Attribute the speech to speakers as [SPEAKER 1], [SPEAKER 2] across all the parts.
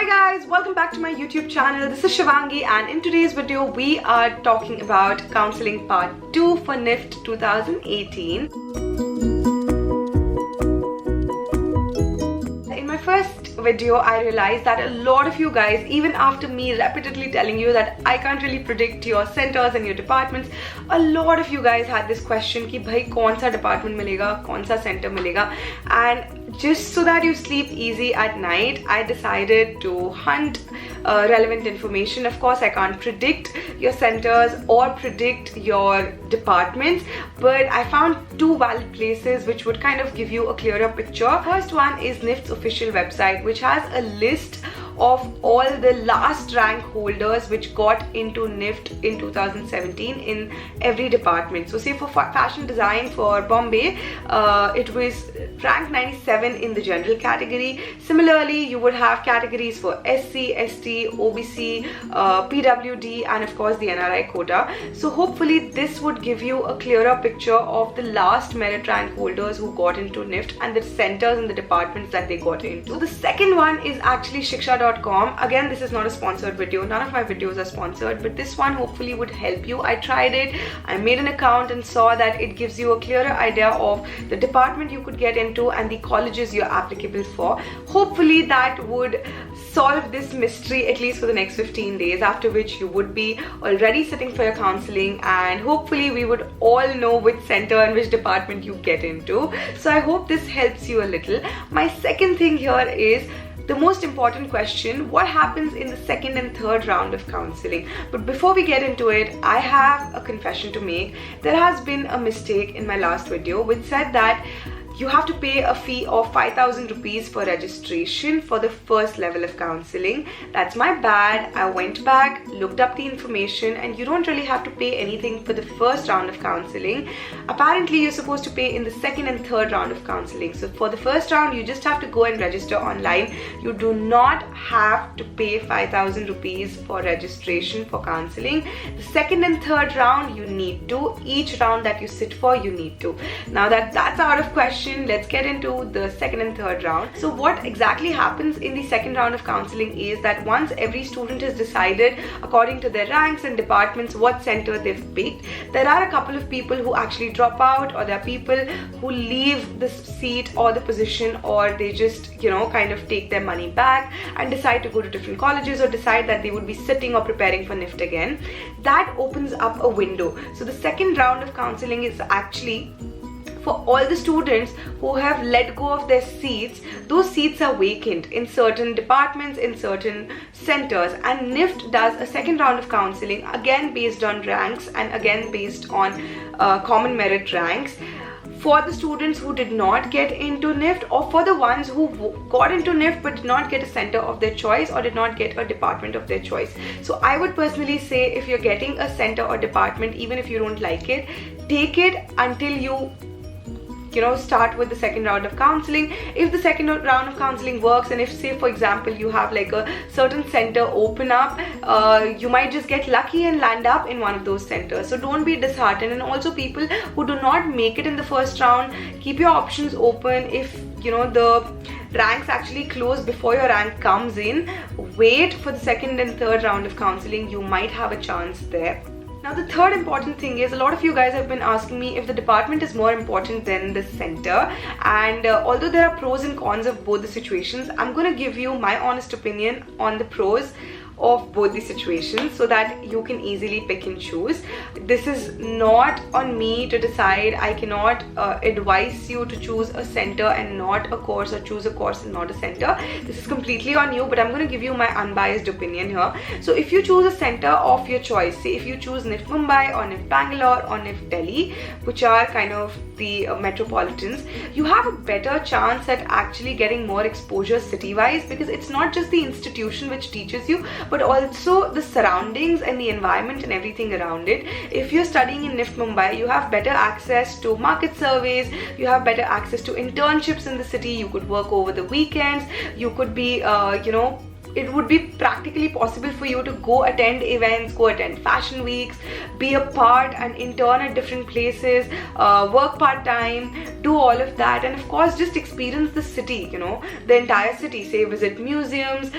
[SPEAKER 1] Hi guys, welcome back to my YouTube channel. This is Shivangi and in today's video we are talking about counseling part 2 for NIFT 2018. In my first video I realized that a lot of you guys, even after me repeatedly telling you that I can't really predict your centers and your departments, a lot of you guys had this question ki bhai kaun sa department milega, kaun sa center milega, and just so that you sleep easy at night, I decided to hunt relevant information. Of course, I can't predict your centers or predict your departments, but I found two valid places which would kind of give you a clearer picture. First one is NIFT's official website, which has a list of all the last rank holders which got into NIFT in 2017 in every department. So say for fashion design for Bombay, it was rank 97 in the general category. Similarly, you would have categories for SC, ST, OBC, PWD and of course the NRI quota. So hopefully this would give you a clearer picture of the last merit rank holders who got into NIFT and the centers and the departments that they got into. So the second one is actually shiksha.com. Again, this is not a sponsored video. None of my videos are sponsored, but this one hopefully would help you. I tried it, I made an account and saw that it gives you a clearer idea of the department you could get into and the colleges you're applicable for. Hopefully that would solve this mystery at least for the next 15 days, after which you would be already sitting for your counseling and hopefully we would all know which center and which department you get into. So I hope this helps you a little. My second thing here is the most important question: what happens in the second and third round of counseling? But before we get into it, I have a confession to make. There has been a mistake in my last video which said that you have to pay a fee of 5,000 rupees for registration for the first level of counseling. That's my bad. I went back, looked up the information, and you don't really have to pay anything for the first round of counseling. Apparently, you're supposed to pay in the second and third round of counseling. So for the first round, you just have to go and register online. You do not have to pay 5,000 rupees for registration for counseling. The second and third round, you need to. Each round that you sit for, you need to. Now that that's out of question, let's get into the second and third round. So what exactly happens in the second round of counseling is that once every student has decided according to their ranks and departments what center they've picked, there are a couple of people who actually drop out, or there are people who leave the seat or the position, or they just kind of take their money back and decide to go to different colleges, or decide that they would be sitting or preparing for NIFT again. That opens up a window. So the second round of counseling is actually for all the students who have let go of their seats. Those seats are vacant in certain departments, in certain centers, and NIFT does a second round of counseling, again based on ranks and again based on common merit ranks, for the students who did not get into NIFT, or for the ones who got into NIFT but did not get a center of their choice or did not get a department of their choice. So I would personally say, if you're getting a center or department, even if you don't like it, take it until you start with the second round of counseling. If the second round of counseling works, and if say for example you have like a certain center open up, you might just get lucky and land up in one of those centers. So don't be disheartened. And also, people who do not make it in the first round, keep your options open. If the ranks actually close before your rank comes in, wait for the second and third round of counseling. You might have a chance there. Now the third important thing is, a lot of you guys have been asking me if the department is more important than the center, and although there are pros and cons of both the situations, I'm going to give you my honest opinion on the pros of both the situations so that you can easily pick and choose. This is not on me to decide. I cannot advise you to choose a center and not a course, or choose a course and not a center. This is completely on you, but I'm going to give you my unbiased opinion here. So if you choose a center of your choice, say if you choose NIFT Mumbai or NIFT Bangalore or NIFT Delhi, which are kind of the metropolitans, you have a better chance at actually getting more exposure city-wise, because it's not just the institution which teaches you, but also the surroundings and the environment and everything around it. If you're studying in NIFT Mumbai, you have better access to market surveys, you have better access to internships in the city, you could work over the weekends, you could be it would be practically possible for you to go attend events, go attend fashion weeks, be a part and intern at different places, work part-time, do all of that, and of course just experience the city, you know, the entire city. Say visit museums,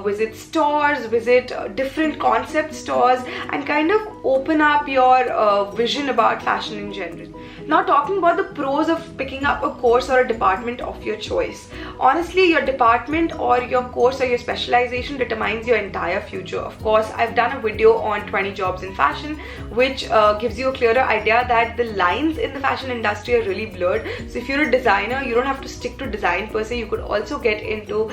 [SPEAKER 1] visit stores, visit different concept stores, and kind of open up your vision about fashion in general. Now, talking about the pros of picking up a course or a department of your choice. Honestly, your department or your course or your specialization determines your entire future. Of course, I've done a video on 20 jobs in fashion, which gives you a clearer idea that the lines in the fashion industry are really blurred. So if you're a designer, you don't have to stick to design per se. You could also get into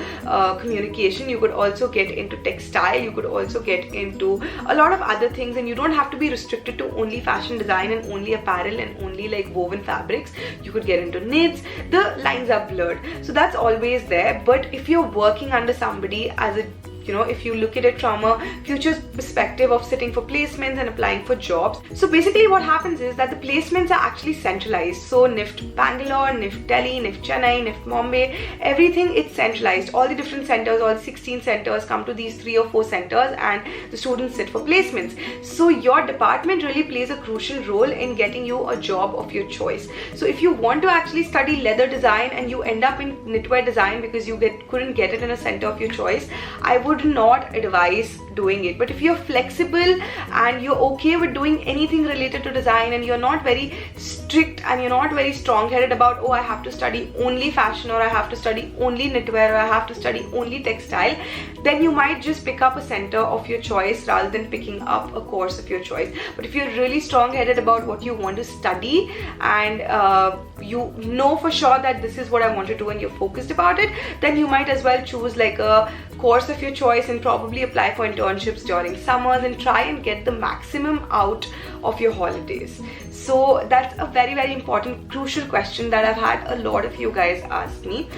[SPEAKER 1] communication, you could also get into textile, you could also get into a lot of other things, and you don't have to be restricted to only fashion design and only apparel and only like woven fabrics. You could get into knits. The lines are blurred, so that's always there. But if you're working under somebody as a, you know, if you look at it from a future perspective of sitting for placements and applying for jobs, so basically what happens is that the placements are actually centralized. So NIFT Bangalore, NIFT Delhi, NIFT Chennai, NIFT Mumbai, everything, it's centralized. All the different centers, all 16 centers come to these 3 or 4 centers, and the students sit for placements. So your department really plays a crucial role in getting you a job of your choice. So if you want to actually study leather design and you end up in knitwear design because you couldn't get it in a center of your choice, I would not advise doing it. But if you're flexible and you're okay with doing anything related to design, and you're not very strict and you're not very strong-headed about, oh, I have to study only fashion, or I have to study only knitwear, or I have to study only textile, then you might just pick up a center of your choice rather than picking up a course of your choice. But if you're really strong-headed about what you want to study, and you know for sure that this is what I want to do, and you're focused about it, then you might as well choose like a course of your choice and probably apply for internships during summers and try and get the maximum out of your holidays. So that's a very, very important, crucial question that I've had a lot of you guys ask me.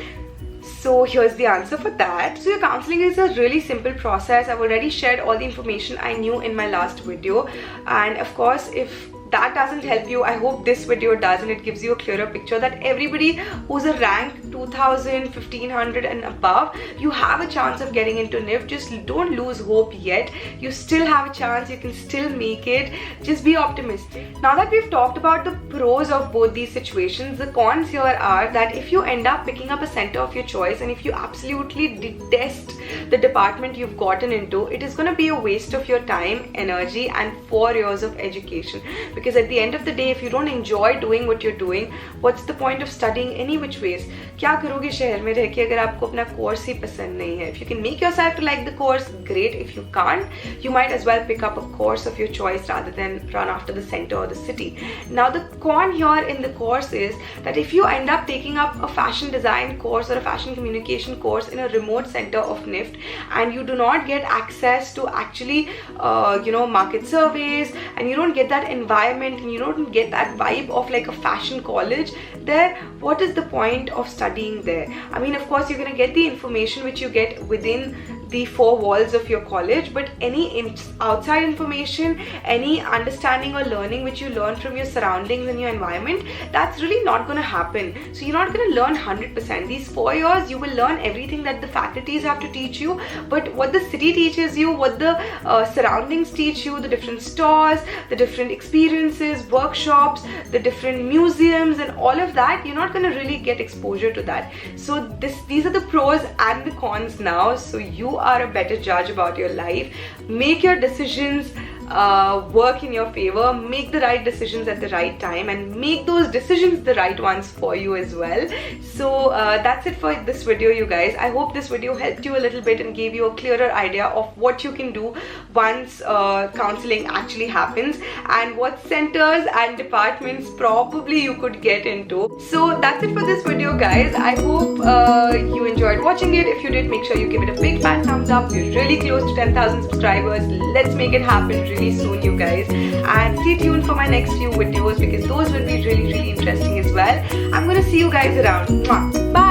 [SPEAKER 1] So here's the answer for that. So your counseling is a really simple process. I've already shared all the information I knew in my last video, and of course, if that doesn't help you, I hope this video does, and it gives you a clearer picture that everybody who's a rank 2000, 1500 and above, you have a chance of getting into NIFT. Just don't lose hope yet. You still have a chance. You can still make it. Just be optimistic. Now that we've talked about the pros of both these situations, the cons here are that if you end up picking up a center of your choice, and if you absolutely detest the department you've gotten into, it is going to be a waste of your time, energy, and 4 years of education. Because at the end of the day, if you don't enjoy doing what you're doing, what's the point of studying any which ways? क्या करोगे शहर में रह के अगर आपको अपना course ही पसंद नहीं है? If you can make yourself to like the course, great. If you can't, you might as well pick up a course of your choice rather than run after the center or the city. Now the con here in the course is that if you end up taking up a fashion design course or a fashion communication course in a remote center of NIFT, and you do not get access to actually market surveys, and you don't get that environment, and you don't get that vibe of like a fashion college, there, what is the point of studying there? I mean, of course, you're going to get the information which you get within the 4 walls of your college, but any outside information, any understanding or learning which you learn from your surroundings and your environment, that's really not going to happen. So you're not going to learn 100%. These 4 years, you will learn everything that the faculties have to teach you, but what the city teaches you, what the surroundings teach you, the different stores, the different experiences, workshops, the different museums, and all of that, you're not going to really get exposure to that. So these are the pros and the cons now. So you are a better judge about your life. Make your decisions work in your favor. Make the right decisions at the right time, and make those decisions the right ones for you as well. So that's it for this video, you guys. I hope this video helped you a little bit and gave you a clearer idea of what you can do once counseling actually happens, and what centers and departments probably you could get into. So that's it for this video, guys. I hope you enjoyed watching it. If you did, make sure you give it a big fat thumbs up. We're really close to 10,000 subscribers. Let's make it happen really soon, you guys, and stay tuned for my next few videos because those will be really, really interesting as well. I'm gonna see you guys around. Bye.